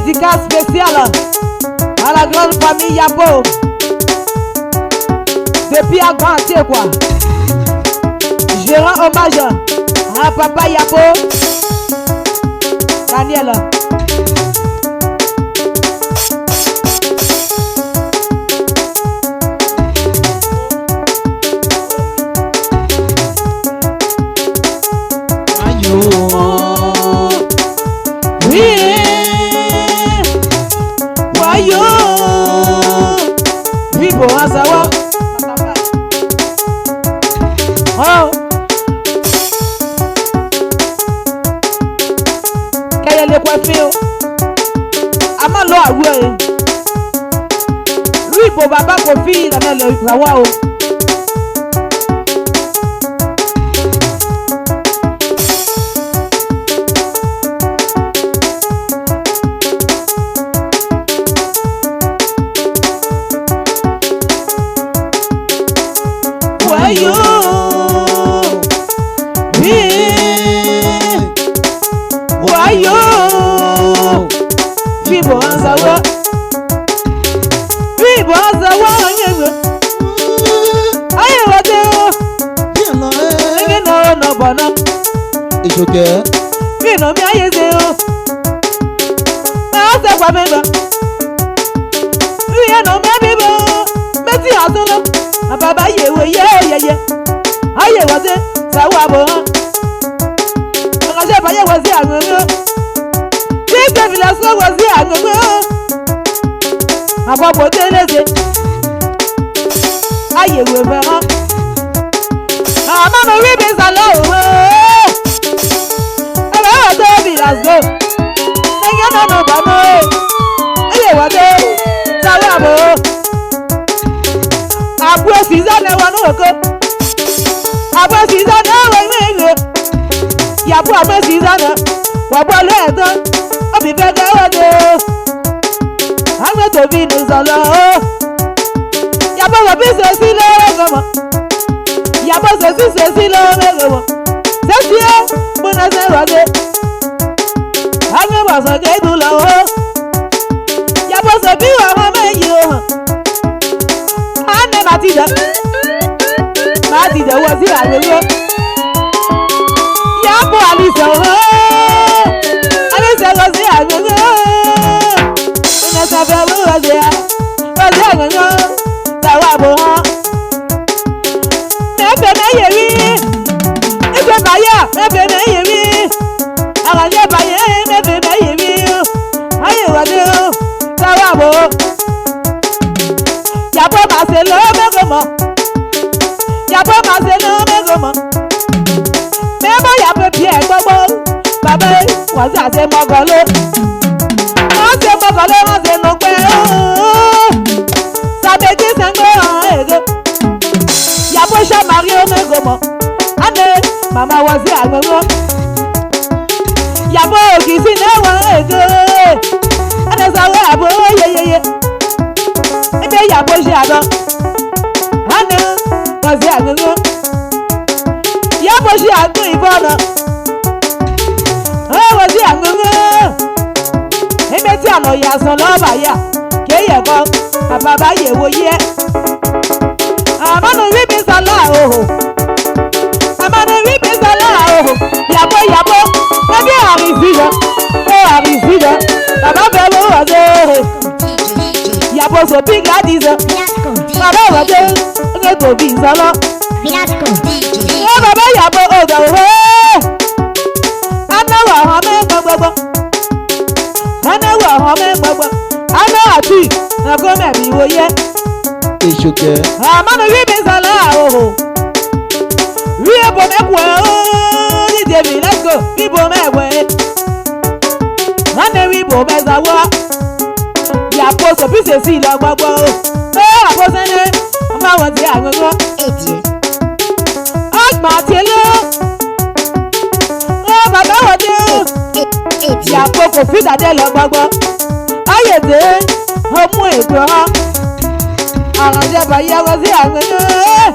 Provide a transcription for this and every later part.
dédicace spéciale à la grande famille Yabo. Depuis à Grand quoi. Je rends hommage à Papa Yabo. Daniel. Oh, kaya le coiffure. Ama lo awe. Lui bo baba kofi na le rawa o. Wayo. Wayo, Bibo Azawa, Bibo Azawa, I no bono. It's okay. You know me, I do. I said, Wamela. You know me, people. Betty Azula, a baba, yeah. I was it, Sawabo. I was there. This village was there. About what it is. I will remember. I'm on a ribbons alone. I don't be as though. I don't know about me. I was there. Salamo. I was season and one look. I was season and one. Yàbọ̀ àmẹ́sì ìdáná wà bọ́ lẹ́ẹ̀tọ́ ọ̀bì fẹ́ kẹ́wọ́dé àwọn tòbí ní sọ̀lọ́ yàbọ̀ wọ̀ bí sèṣí lọ́wọ́ gbọmọ yàbọ̀ sèṣí lọ́wọ́ gbọmọ sèṣí ẹ́ múná sẹ́wọ́dé àwọn bọ̀sọ̀ kéèdù lọ́wọ́ yàbọ̀ sèbí wà wọ́n méjì o hàn ní màtìdẹ̀ wọ sí àgbègbè. Yabo Alisa, Alisa was there. When I was there, Tawabo. Never may if I buy ya, never may I never buy ya, never may I was Tawabo. Yabo Marcelo Megomo. Yabo Marcelo Megomo. Pierre Bobo, Baba was at a mogolo. I said, Mogolo was a no bear. Sabetis and go. Yaposha Mario Megomo. And then Mamma was there. Yabo is in our and as I wear, and then Yaposha. And then was there. Yaposha to Ivana. I was young. Emetiano Yasolova, Kayako, a Baba Ye. I'm on a ribbons allow. I'm on a ribbons allow. Yabo, maybe I'm in Villa. Oh, I'm in Villa. Baba was there. Yabo so big like this. Baba was there. Go be solo. Baba Yabo, oh, the way. I know a tree. Now go, maybe, oh, yeah. It's okay. I'm on a ribbons allow. We are born up well. Let's go. People my way. And then we both as I walk. The apostle pieces see like what? Oh, I wasn't it. I'm out there. I'm going to go. I'm Martello. Oh, my God. Yàpọ̀ kò fi dàdé lọ gbọgbọ́. Ayèdè ọmú ègbò hàn. Àwọn ìjọba yàwó sí àwọn ẹ̀yẹ́.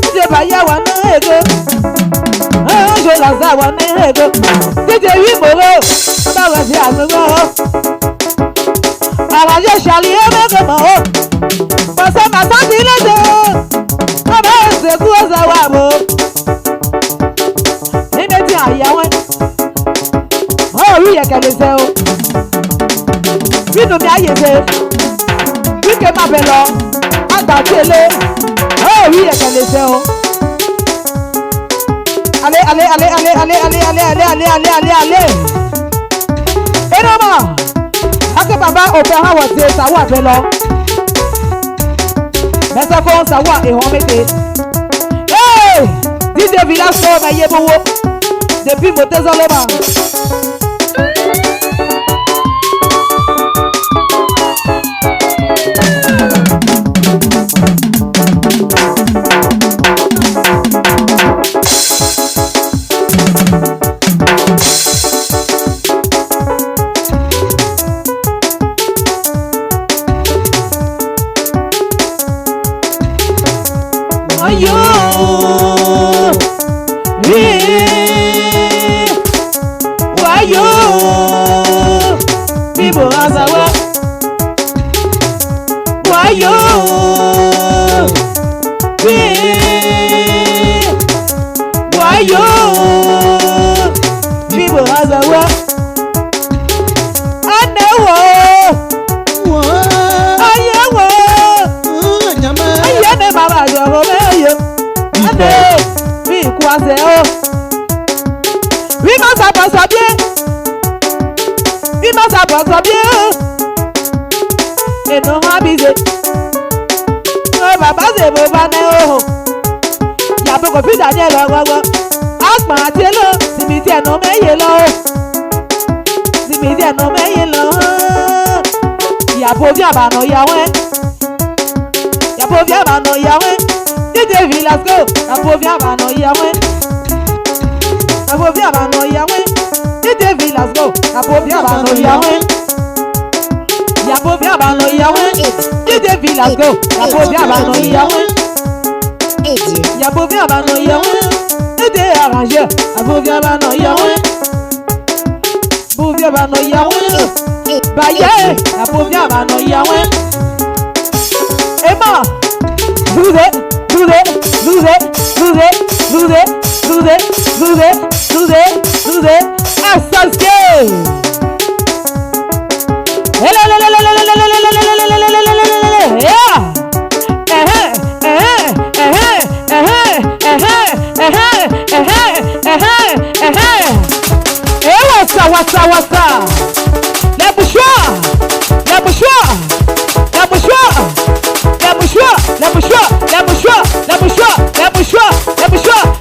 Ìjọba yàwó ní ègbò. Ẹ̀yẹ́ ṣe lọ́sàwọ̀ ní ègbò. Títí ìwé ìgbòho. Báwo sí àwọn ẹ̀yẹ́. Arranger Charlie et Mekema. Passez ma santé les deux. C'est quoi ça va, bon? Et maintenant, il y a un. Oh oui, il y a qu'à les faire. Oui, nous m'y aïe. Oui, que ma belle. Attends-le. Oh oui, il y a qu'à les faire. Allez. Et non, ake baba opéra wote sa wa belo. Mais ça fait ça wa et on mette. Hey! DJ Villasco na yebowo. Depuis moté zoloba. Et non abusé. Oh baba c'est beau baneo. Y'a beaucoup plus Daniel Ogogo. Asma tielo, simitier no me yelo. Simitier no me yelo. Y'a povia bano yawe. Y'a povia bano yawe. DJ Villasco, y'a povia bano yawe. Y'a povia bano yawe. DJ Villasco, y'a povia bano yawe. Y'a povia bano yawe. DJ Villasco, y'a povia bano yawe. Y'a povia bano yawe. DJ arrangeur, y'a povia bano yawe. Povia bano yawe. Baye, y'a povia bano yawe. Emma, Zouzé. Associé. What's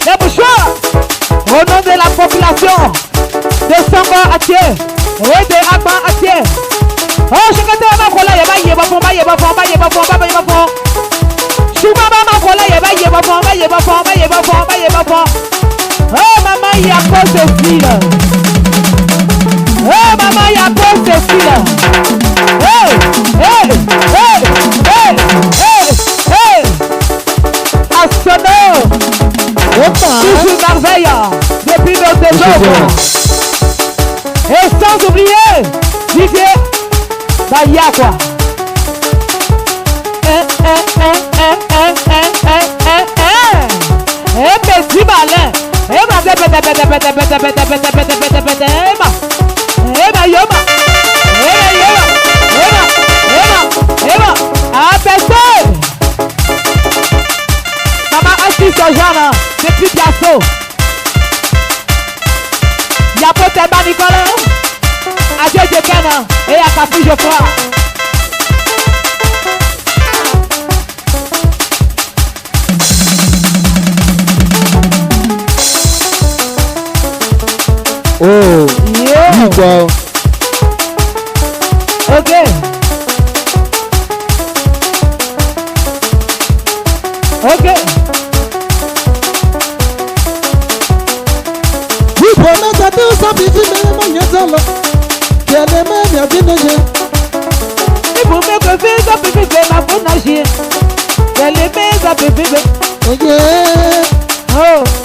les bouchoirs. Au nom de la population de Songo Atié et de Agba Atié. Oh, je vais te dire, oh, maman, il y a quoi ce fil? Oh, maman, il y a quoi ce fil? Hey! Assono! Toujours merveille depuis nos développements. Et sans oublier, Didier Bayakwa. Petit malin. Maman assiste au genre depuis Piasso. Y'a Potemba Nicolas, Adieu Djekena et à Capi Geoffroy. Oh, yo. Ok. Oui, pendant que tu as fait des manières, tu as des manières de nager. Et pour me faire ça, bébé, ma bonne nager. Elle est belle, ça, bébé. Oh yeah. Oh.